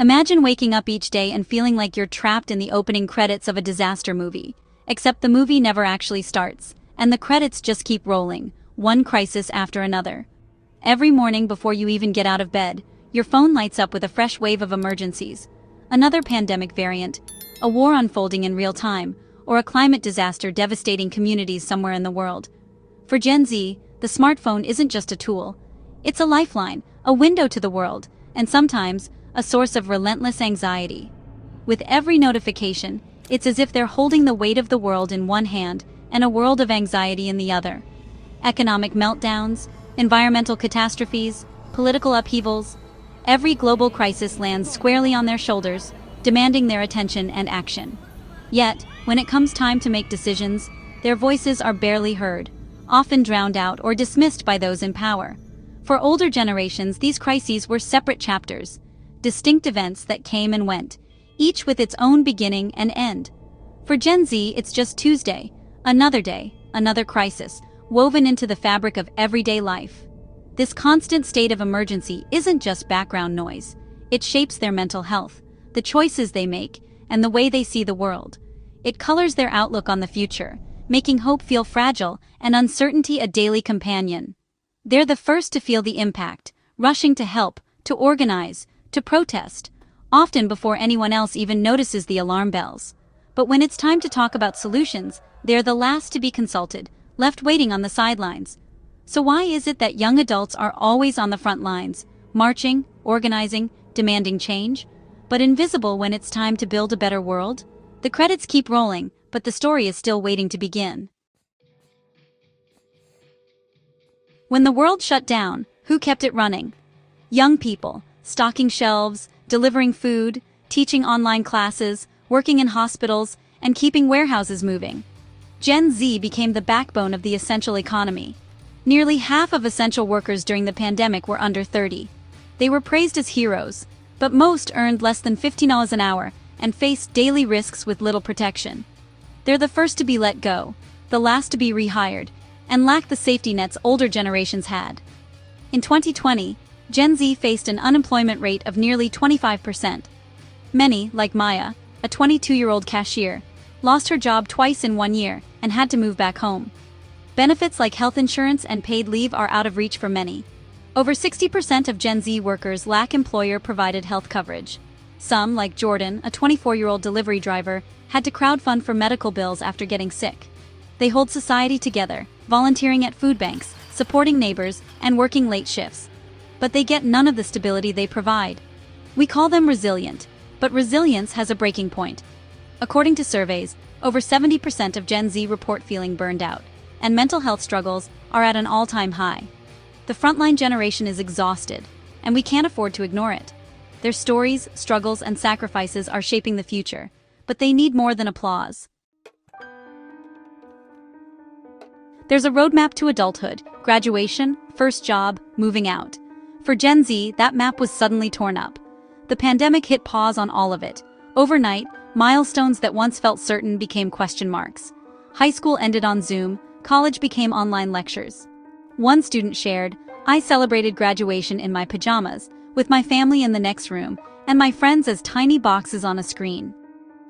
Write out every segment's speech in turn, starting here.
Imagine waking up each day and feeling like you're trapped in the opening credits of a disaster movie. Except the movie never actually starts, and the credits just keep rolling, one crisis after another. Every morning before you even get out of bed, your phone lights up with a fresh wave of emergencies. Another pandemic variant, a war unfolding in real time, or a climate disaster devastating communities somewhere in the world. For Gen Z, the smartphone isn't just a tool. It's a lifeline, a window to the world, and sometimes, a source of relentless anxiety. With every notification, it's as if they're holding the weight of the world in one hand and a world of anxiety in the other. Economic meltdowns, environmental catastrophes, political upheavals, every global crisis lands squarely on their shoulders, demanding their attention and action. Yet, when it comes time to make decisions, their voices are barely heard, often drowned out or dismissed by those in power. For older generations, these crises were separate chapters, distinct events that came and went, each with its own beginning and end. For Gen Z, it's just Tuesday, another crisis, woven into the fabric of everyday life. This constant state of emergency isn't just background noise. It shapes their mental health, the choices they make, and the way they see the world. It colors their outlook on the future, making hope feel fragile and uncertainty a daily companion. They're the first to feel the impact, rushing to help, to organize, to protest, often before anyone else even notices the alarm bells. But when it's time to talk about solutions, they're the last to be consulted, left waiting on the sidelines. So why is it that young adults are always on the front lines, marching, organizing, demanding change, but invisible when it's time to build a better world? The credits keep rolling, but the story is still waiting to begin. When the world shut down, who kept it running? Young people, stocking shelves, delivering food, teaching online classes, working in hospitals, and keeping warehouses moving. Gen Z became the backbone of the essential economy. Nearly half of essential workers during the pandemic were under 30. They were praised as heroes, but most earned less than $15 an hour and faced daily risks with little protection. They're the first to be let go, the last to be rehired, and lack the safety nets older generations had. In 2020, Gen Z faced an unemployment rate of nearly 25%. Many, like Maya, a 22-year-old cashier, lost her job twice in 1 year and had to move back home. Benefits like health insurance and paid leave are out of reach for many. Over 60% of Gen Z workers lack employer-provided health coverage. Some, like Jordan, a 24-year-old delivery driver, had to crowdfund for medical bills after getting sick. They hold society together, volunteering at food banks, supporting neighbors, and working late shifts. But they get none of the stability they provide. We call them resilient, but resilience has a breaking point. According to surveys, over 70% of Gen Z report feeling burned out, and mental health struggles are at an all-time high. The frontline generation is exhausted, and we can't afford to ignore it. Their stories, struggles, and sacrifices are shaping the future, but they need more than applause. There's a roadmap to adulthood: graduation, first job, moving out. For Gen Z, that map was suddenly torn up. The pandemic hit pause on all of it. Overnight, milestones that once felt certain became question marks. High school ended on Zoom, college became online lectures. One student shared, "I celebrated graduation in my pajamas, with my family in the next room, and my friends as tiny boxes on a screen."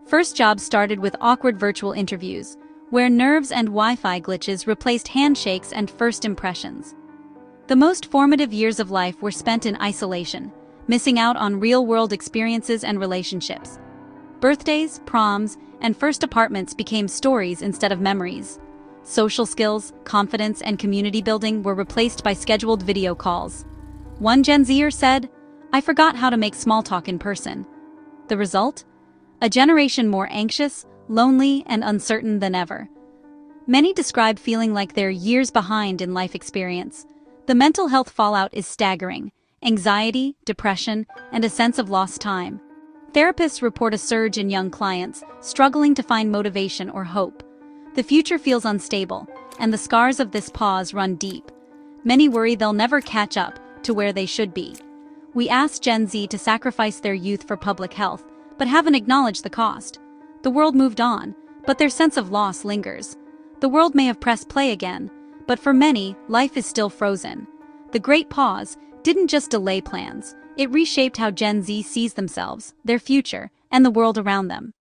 First jobs started with awkward virtual interviews, where nerves and Wi-Fi glitches replaced handshakes and first impressions. The most formative years of life were spent in isolation, missing out on real-world experiences and relationships. Birthdays, proms, and first apartments became stories instead of memories. Social skills, confidence, and community building were replaced by scheduled video calls. One Gen Zer said, "I forgot how to make small talk in person." The result? A generation more anxious, lonely, and uncertain than ever. Many describe feeling like they're years behind in life experience. The mental health fallout is staggering: anxiety, depression, and a sense of lost time. Therapists report a surge in young clients struggling to find motivation or hope. The future feels unstable, and the scars of this pause run deep. Many worry they'll never catch up to where they should be. We asked Gen Z to sacrifice their youth for public health, but haven't acknowledged the cost. The world moved on, but their sense of loss lingers. The world may have pressed play again, but for many, life is still frozen. The Great Pause didn't just delay plans, It reshaped how Gen Z sees themselves, their future, and the world around them.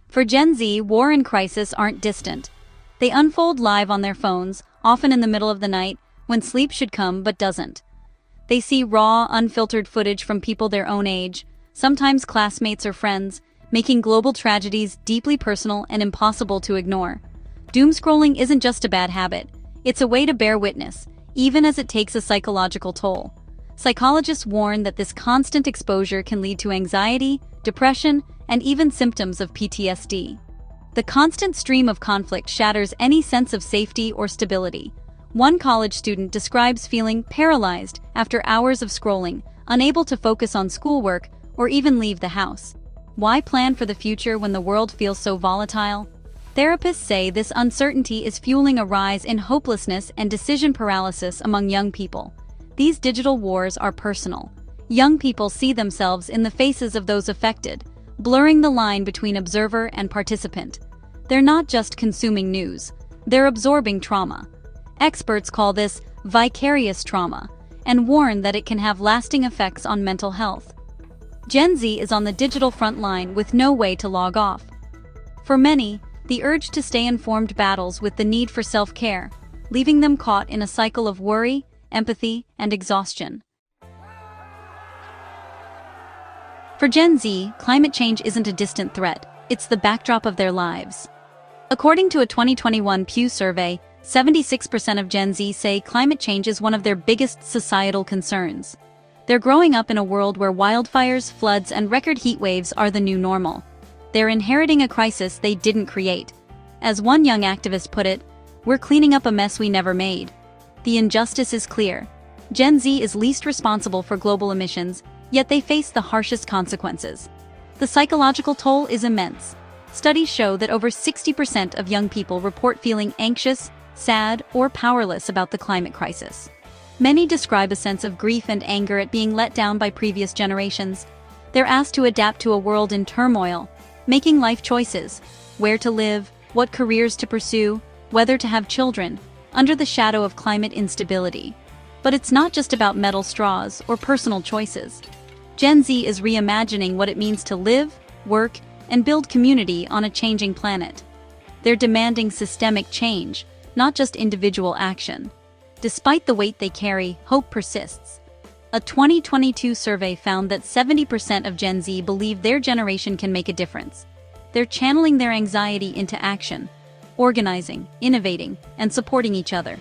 For Gen Z, war and crisis aren't distant. They unfold live on their phones, often in the middle of the night, when sleep should come but doesn't. They see raw, unfiltered footage from people their own age, sometimes classmates or friends, making global tragedies deeply personal and impossible to ignore. Doom-scrolling isn't just a bad habit, it's a way to bear witness, even as it takes a psychological toll. Psychologists warn that this constant exposure can lead to anxiety, depression, and even symptoms of PTSD. The constant stream of conflict shatters any sense of safety or stability. One college student describes feeling paralyzed after hours of scrolling, unable to focus on schoolwork or even leave the house. Why plan for the future when the world feels so volatile? Therapists say this uncertainty is fueling a rise in hopelessness and decision paralysis among young people. These digital wars are personal. Young people see themselves in the faces of those affected, blurring the line between observer and participant. They're not just consuming news, they're absorbing trauma. Experts call this vicarious trauma and warn that it can have lasting effects on mental health. Gen Z is on the digital front line with no way to log off. For many, the urge to stay informed battles with the need for self-care, leaving them caught in a cycle of worry, empathy, and exhaustion. For Gen Z, climate change isn't a distant threat, it's the backdrop of their lives. According to a 2021 Pew survey, 76% of Gen Z say climate change is one of their biggest societal concerns. They're growing up in a world where wildfires, floods, and record heat waves are the new normal. They're inheriting a crisis they didn't create. As one young activist put it, "We're cleaning up a mess we never made." The injustice is clear. Gen Z is least responsible for global emissions, yet they face the harshest consequences. The psychological toll is immense. Studies show that over 60% of young people report feeling anxious, sad, or powerless about the climate crisis. Many describe a sense of grief and anger at being let down by previous generations. They're asked to adapt to a world in turmoil, making life choices: where to live, what careers to pursue, whether to have children, under the shadow of climate instability. But it's not just about metal straws or personal choices. Gen Z is reimagining what it means to live, work, and build community on a changing planet. They're demanding systemic change, not just individual action. Despite the weight they carry, hope persists. A 2022 survey found that 70% of Gen Z believe their generation can make a difference. They're channeling their anxiety into action, organizing, innovating, and supporting each other.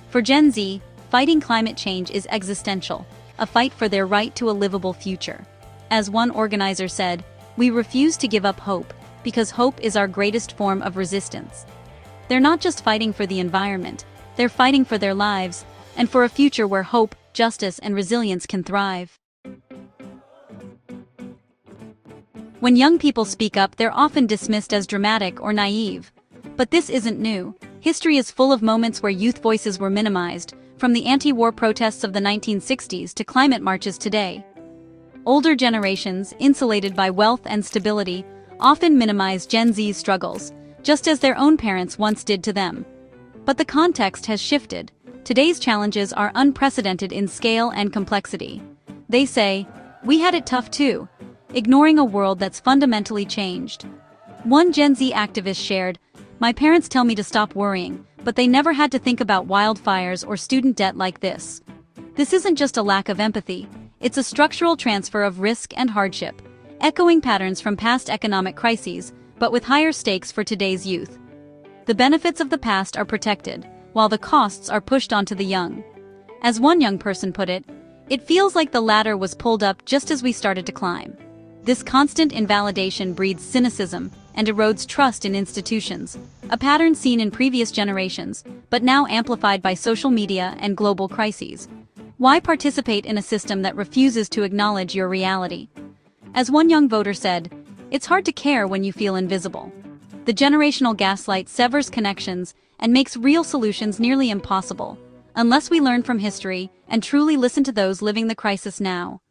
For Gen Z, fighting climate change is existential, a fight for their right to a livable future. As one organizer said, "We refuse to give up hope, because hope is our greatest form of resistance." They're not just fighting for the environment, they're fighting for their lives, and for a future where hope, justice, and resilience can thrive. When young people speak up, they're often dismissed as dramatic or naive. But this isn't new. History is full of moments where youth voices were minimized, from the anti-war protests of the 1960s to climate marches today. Older generations, insulated by wealth and stability, often minimize Gen Z's struggles, just as their own parents once did to them. But the context has shifted. Today's challenges are unprecedented in scale and complexity. They say, "We had it tough too," ignoring a world that's fundamentally changed. One Gen Z activist shared, "My parents tell me to stop worrying, but they never had to think about wildfires or student debt like this." This isn't just a lack of empathy, it's a structural transfer of risk and hardship, echoing patterns from past economic crises, but with higher stakes for today's youth. The benefits of the past are protected, while the costs are pushed onto the young. As one young person put it, "It feels like the ladder was pulled up just as we started to climb." This constant invalidation breeds cynicism and erodes trust in institutions, a pattern seen in previous generations, but now amplified by social media and global crises. Why participate in a system that refuses to acknowledge your reality? As one young voter said, "It's hard to care when you feel invisible." The generational gaslight severs connections and makes real solutions nearly impossible, unless we learn from history and truly listen to those living the crisis now.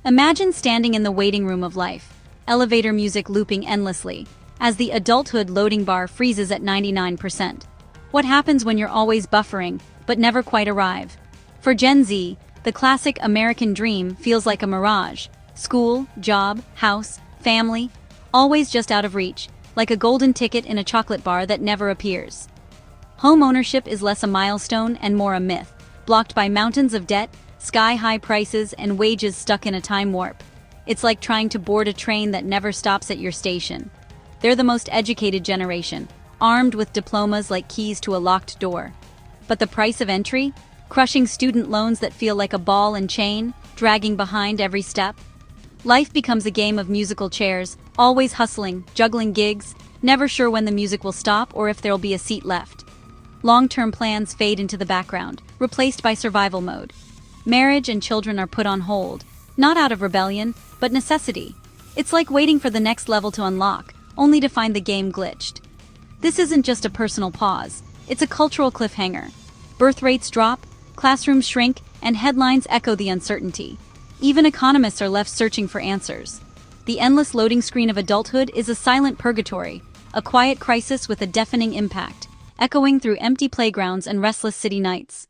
Imagine standing in the waiting room of life, elevator music looping endlessly, as the adulthood loading bar freezes at 99%. What happens when you're always buffering, but never quite arrive? For Gen Z, the classic American dream feels like a mirage. School, job, house, family, always just out of reach, like a golden ticket in a chocolate bar that never appears. Home ownership is less a milestone and more a myth, blocked by mountains of debt, sky-high prices, and wages stuck in a time warp. It's like trying to board a train that never stops at your station. They're the most educated generation, armed with diplomas like keys to a locked door. But the price of entry? Crushing student loans that feel like a ball and chain, dragging behind every step. Life becomes a game of musical chairs, always hustling, juggling gigs, never sure when the music will stop or if there'll be a seat left. Long-term plans fade into the background, replaced by survival mode. Marriage and children are put on hold, not out of rebellion, but necessity. It's like waiting for the next level to unlock, only to find the game glitched. This isn't just a personal pause, it's a cultural cliffhanger. Birth rates drop, classrooms shrink, and headlines echo the uncertainty. Even economists are left searching for answers. The endless loading screen of adulthood is a silent purgatory, a quiet crisis with a deafening impact, echoing through empty playgrounds and restless city nights.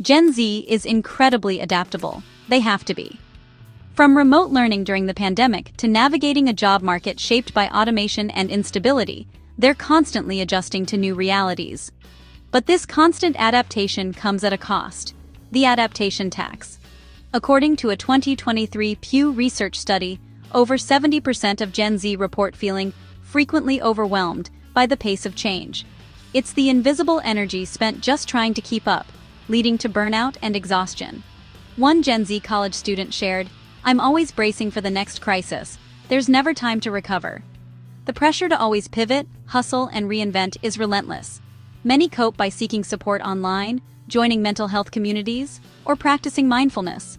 Gen Z is incredibly adaptable. They have to be. From remote learning during the pandemic to navigating a job market shaped by automation and instability, they're constantly adjusting to new realities. But this constant adaptation comes at a cost: the adaptation tax. According to a 2023 Pew Research study, over 70% of Gen Z report feeling frequently overwhelmed by the pace of change. It's the invisible energy spent just trying to keep up, leading to burnout and exhaustion. One Gen Z college student shared, "I'm always bracing for the next crisis. There's never time to recover." The pressure to always pivot, hustle, and reinvent is relentless. Many cope by seeking support online, joining mental health communities, or practicing mindfulness.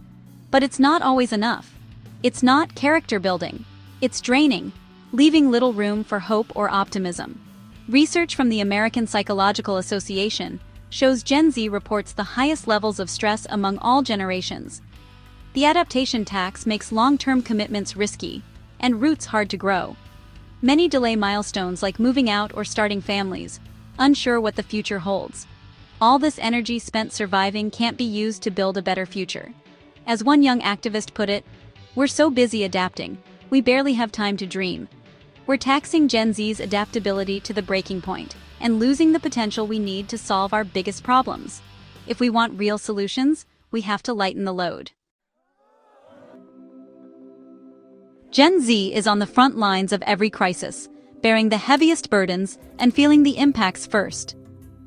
But it's not always enough. It's not character building. It's draining, leaving little room for hope or optimism. Research from the American Psychological Association shows Gen Z reports the highest levels of stress among all generations. The adaptation tax makes long-term commitments risky, and roots hard to grow. Many delay milestones like moving out or starting families, unsure what the future holds. All this energy spent surviving can't be used to build a better future. As one young activist put it, "We're so busy adapting, we barely have time to dream." We're taxing Gen Z's adaptability to the breaking point, and losing the potential we need to solve our biggest problems. If we want real solutions, we have to lighten the load. Gen Z is on the front lines of every crisis, bearing the heaviest burdens and feeling the impacts first.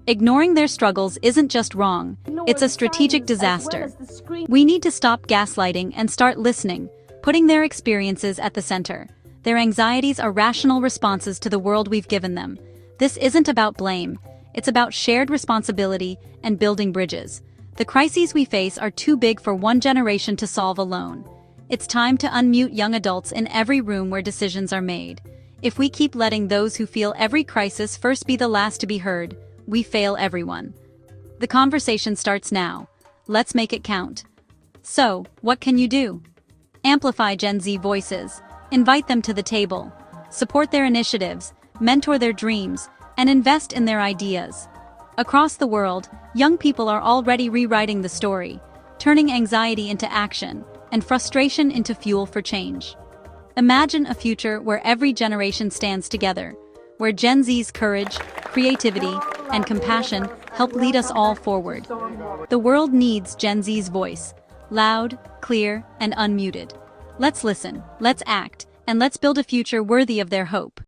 Ignoring their struggles isn't just wrong, it's a strategic disaster. We need to stop gaslighting and start listening, putting their experiences at the center. Their anxieties are rational responses to the world we've given them. This isn't about blame, it's about shared responsibility and building bridges. The crises we face are too big for one generation to solve alone. It's time to unmute young adults in every room where decisions are made. If we keep letting those who feel every crisis first be the last to be heard, we fail everyone. The conversation starts now. Let's make it count. So, what can you do? Amplify Gen Z voices, invite them to the table, support their initiatives, mentor their dreams, and invest in their ideas. Across the world, young people are already rewriting the story, turning anxiety into action and frustration into fuel for change. Imagine a future where every generation stands together, where Gen Z's courage, creativity, and compassion help lead us all forward. The world needs Gen Z's voice, loud, clear, and unmuted. Let's listen, let's act, and let's build a future worthy of their hope.